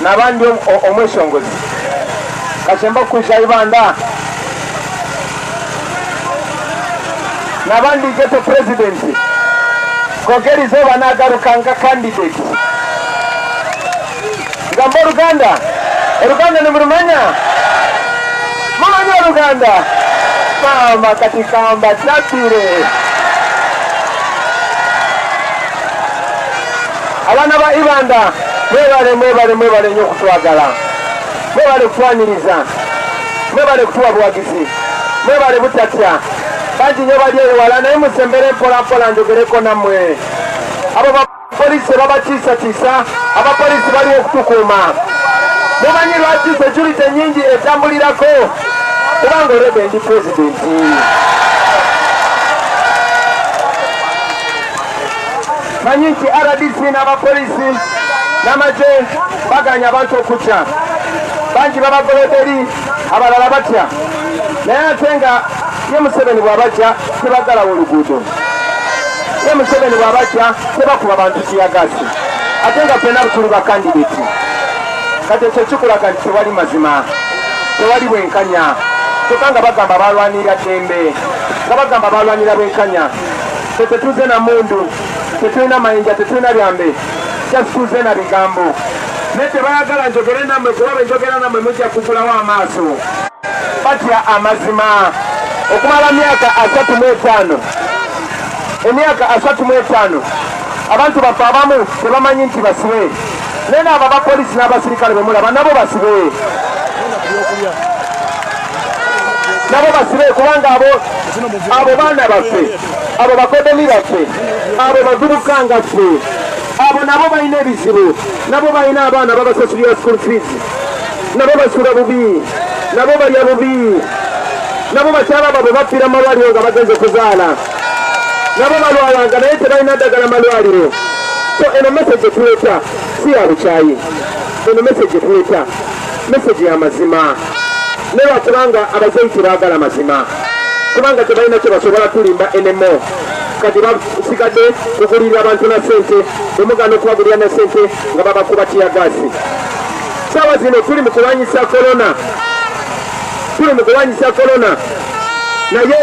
n'abandi omwesongozi kashemba kusha ibanda n'abandi geto president kogeri zoba nagarukanga candidate ngambo Ruganda ni murumanya Ruganda mama katika ambatatire abana ba ibanda mwebale nyo kutwagala mwebale kutwaniriza mwebale kutuwa bwagizi mwebale butatya banji nyo bali ewala naye musembere mpola njogereko namwe abo bapolisi babatiisa abapolisi bali okutukuma mumanyi lwaki security nyingi etambulirako kubanga olebe ndi presidenti manyi nti RDC n'abapolisi n'amaje baganya abantu okutya bangi babagoloderi abalala batya naye ate nga ye Museveni bw'abajja tebagalawo oluguudo ye Museveni bw'abajja tebakuba bantu kiyagasi ate nga fena tuli bakandidati kati ekyo kikulaga nti tewali mazima tewali bwenkanya kyokka nga bagamba balwanira ddembe nga bagamba balwanira bwenkanya tetuze na mundu tetulina mayinja tetulina byambe kyasituze na bigambo naye tebayagala njogere nammwe kuba benjogera nammwe mujja kugulawo amaaso batya amazima okumala emyaka 35 abantu bafe abamu tebamanyi nti basibe naye naabo abapolisi n'abasirikale bemulaba nabo basibe kubanga abo baana baffe abo bakodemi baffe abo bavubuka nga ffe abo nabo balina ebizibu nabo balina abaana babasasulira school fees nabo basula bubi nabo balya bubi nabo bakyala babo bafiira malwaliro nga bagenze kuzaala nabo balwalanga naye tebalina ddagala malwaliro so eno message etuleeta si ya bukyayi eno message etuleeta message ya mazima ne lwakubanga abazeyi tebaagala mazima kubanga tebalina kye basobola tulimba enemo kati basigadde kugulirira abantu na sente bemugana okubagulira na sente nga babakuba tiyagasi saawa zino tuli mu kulwanyisa korona naye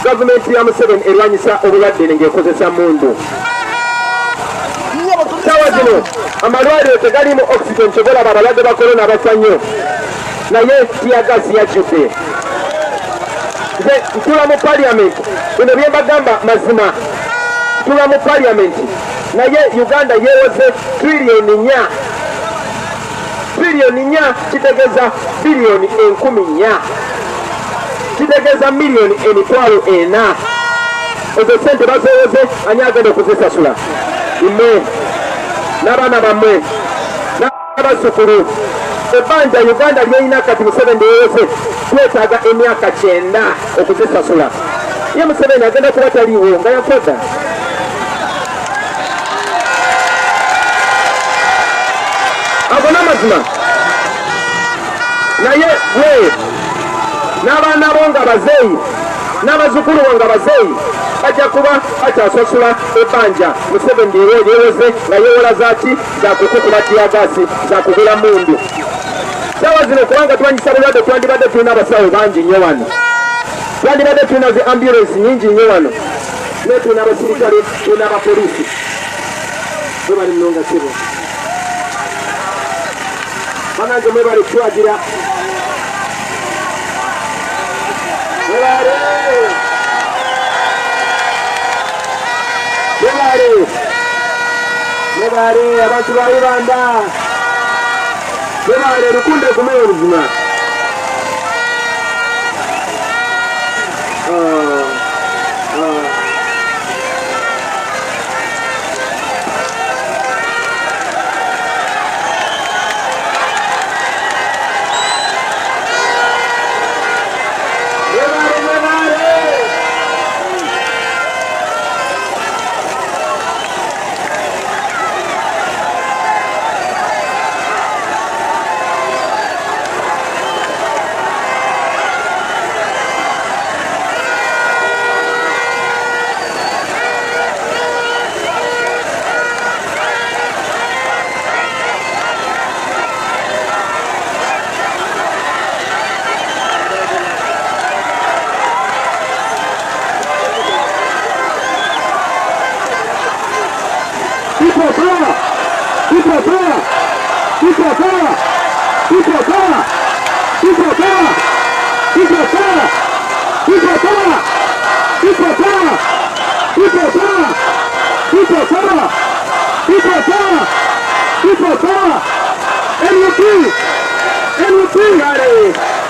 gavumenti ya Museveni erwanyisa obulwadde ng'ekozesa mundu saawa zino amalwaliro tegalimu oxygen kyobolaba abalwadde ba korona abafa nnyo naye tiyagasi yajjudde nze ntula mu parliament bino bye mbagamba mazima ntula mu parliament naye Uganda yeewoze triliyoni 4 kitegeeza biliyoni 10,4 kitegeeza miliyoni 4,000 ezo sente bazeewoze ani agenda okuzisasula imme n'abaana bammwe n'abasukulu ebbanja Uganda lyeyina kati Museveni yeewoze twetaaga emyaka 9 okuzisasula ye Museveni agenda kuba taliiwo nga yakoda ago n'amazima naye we n'abaana bo nga bazeeyi n'abazukulu bo nga bazeeyi bajja kuba bakyasasula ebbanja Museveni lyewoze nga yeewola zaaki zakukukuba tiyagasi zakugula mundu saawa zino kubanga twanyisa bulwadde twandibadde tulina abasawo bangi nnyo wano twandibadde tulina zi ambulance nyingi nnyo wano naye tulina abasirikale tulina abapoliisi bwe bali munonga kibo banange mwebale kutwagira mwebale abantu ba Uganda mwebale lukunde kumeyo oluzima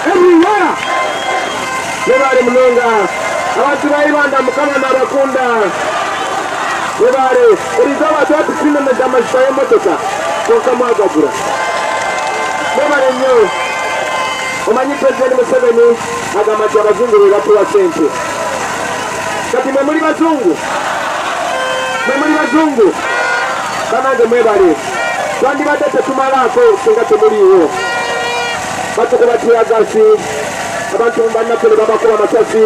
everywhere. Nebale munonga abantu bayibanda mukama n'abakunda. Nebale erizo abantu batusinemeza amashusho y'emmotoka konka mwagagula. Nebale nnyo. Omanyi Pulezidenti Museveni agamba nti abazungu be batuwa ssente. Kati mwe muli bazungu. Banange mwebale. Twandibadde tetumalaako singa temuliiwo. Batukuba tiyagasi. Abantu bannaffe babakuba amasasi.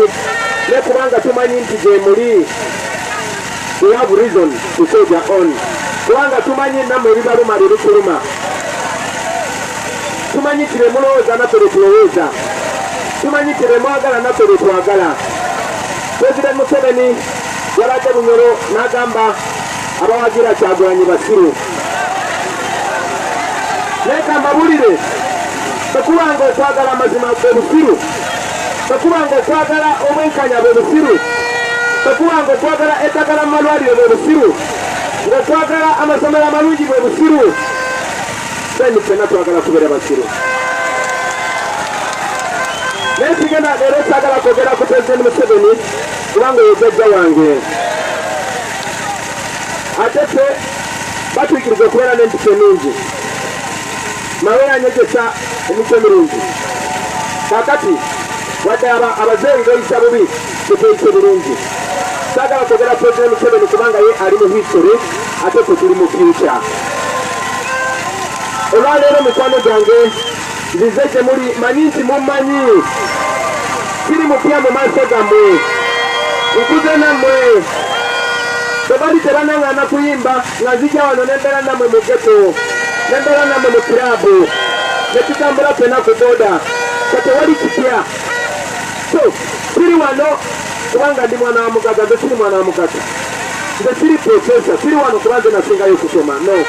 Naye kubanga tumanyi nti gye muli. We have reason to soldier on. Kubanga tumanyi nammwe ebibaluma bye bikuluma. Tumanyi kire mulowooza naffe bye tulowooza. Tumanyi kire mwagala naffe bye twagala. Pulezidenti Museveni yabadde Bunyoro n'agamba abawagira Kyagulanyi basiru. Naye kambabulire, tekubanga okwagala amazima bwe busiru, tekubanga okwagala obwenkanya bwe busiru, tekubanga okwagala eddagala mu malwaliro bwe busiru, ng'okwagala amasomero amalungi bwe busiru. Fenni ffenna twagala kubeera basiru. Naye sigenda leero saagala kwogera ku Pulezidenti Museveni kubanga oyo jjajja wange. Ate ffe batwikiriza okubeera n'empisa emingi. Mawe yanyegesa emico emirungi. Kaakati wadde abazeeyi beeyisa bubi tetweyise bulungi. Saagala kwogera Pulezidenti Museveni kubanga ye ali mu history ate ffe tuli mu future. Olwaleero mikwano gyange nzize gye muli manyi nti mummanyi kiri mupya mu maaso gammwe. Nkuze nammwe. Tebali tebanangana kuyimba nga nzija wano nembeera nammwe mu ghetto, nembeera nammwe mu kiraabu, ne tutambula ffenna ku booda. Katewali kipya. So siri wano kubanga ndi mwana wa mugaga, nze siri mwana wa mugaga. Nze siri profesa, siri wano kuba nze nasingayo kusoma. No.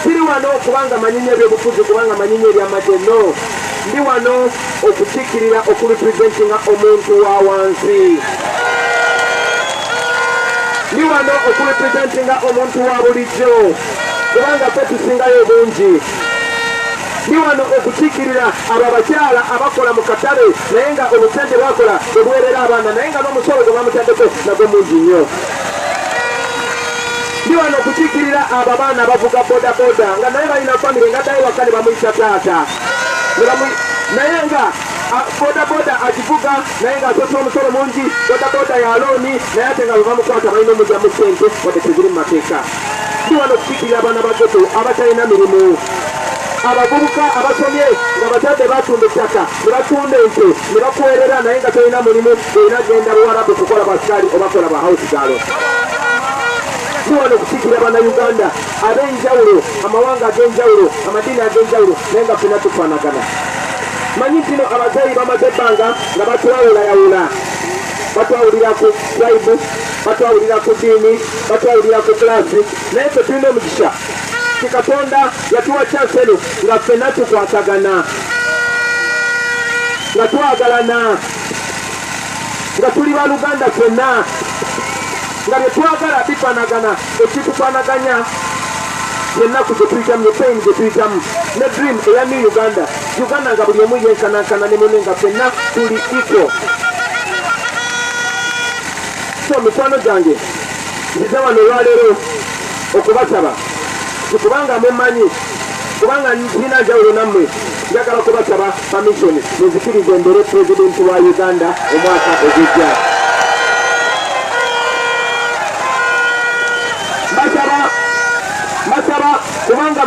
Siri wano kubanga manyinyi ebyobufuzi, kubanga manyinyi ebyamagye. No. Ndi wano okukiikirira okurepresentinga omuntu wa wansi. Ndi wano okurepresentinga omuntu wa bulijjo kubanga ffe tusingayo obungi. Ndi wano okukiikirira abo abakyala abakola mu katale naye nga obusente bwakola bwe buwerera abaana naye nga n'omusolo gwe bamutaddeko nagwo mungi nnyo. Ndi wano okukiikirira abo abaana abavuga bodaboda nga naye balina famire nga ddayo waka ne bamuyita taata. Naye nga bodaboda agivuga naye nga asosa omusolo mungi, bodaboda ya looni naye ate nga bwe bamukwata balina omugyamu ssente wadde teziri mu mateeka. Ndi wano okukiikirira abaana ba ghetto abatalina mirimu, abavubuka abasomye nga bazadde batunda ettaka ne batunda ente ne bakuwerera naye nga talina mulimu erina genda Buwarabu kukola basikaali oba kola ba house girl. Ndi wano okukiikirira Bannayuganda ab'enjawulo, amawanga ag'enjawulo, amadiini ag'enjawulo naye nga ffenna tufaanagana. Manyi kino abazeeyi bamaze ebbanga nga batwawulayawula. Batwawulira ku tribe, batwawulira ku ddiini, batwawulira ku kilasi, naye ffe tulina omukisa ti Katonda yatuwa chance eno nga ffenna tukwatagana, nga twagalana, nga tuli baluganda ffenna, nga bye twagala bifaanagana, ekitufaanaganya yennaku gye tuyitamu, ne pain gye tuyitamu, ne dream eya New Uganda. Uganda nga buli omu yenkanankana ne munne nga ffenna tuli equal. So mikwano gyange nzize wano olwaleero okubasaba kubanga mummanyi, kubanga nina njawulo nammwe, njagala kubasaba permission muzikirize mbere Pulezidenti wa Uganda omwaka ogujja. Mbasaba kubanga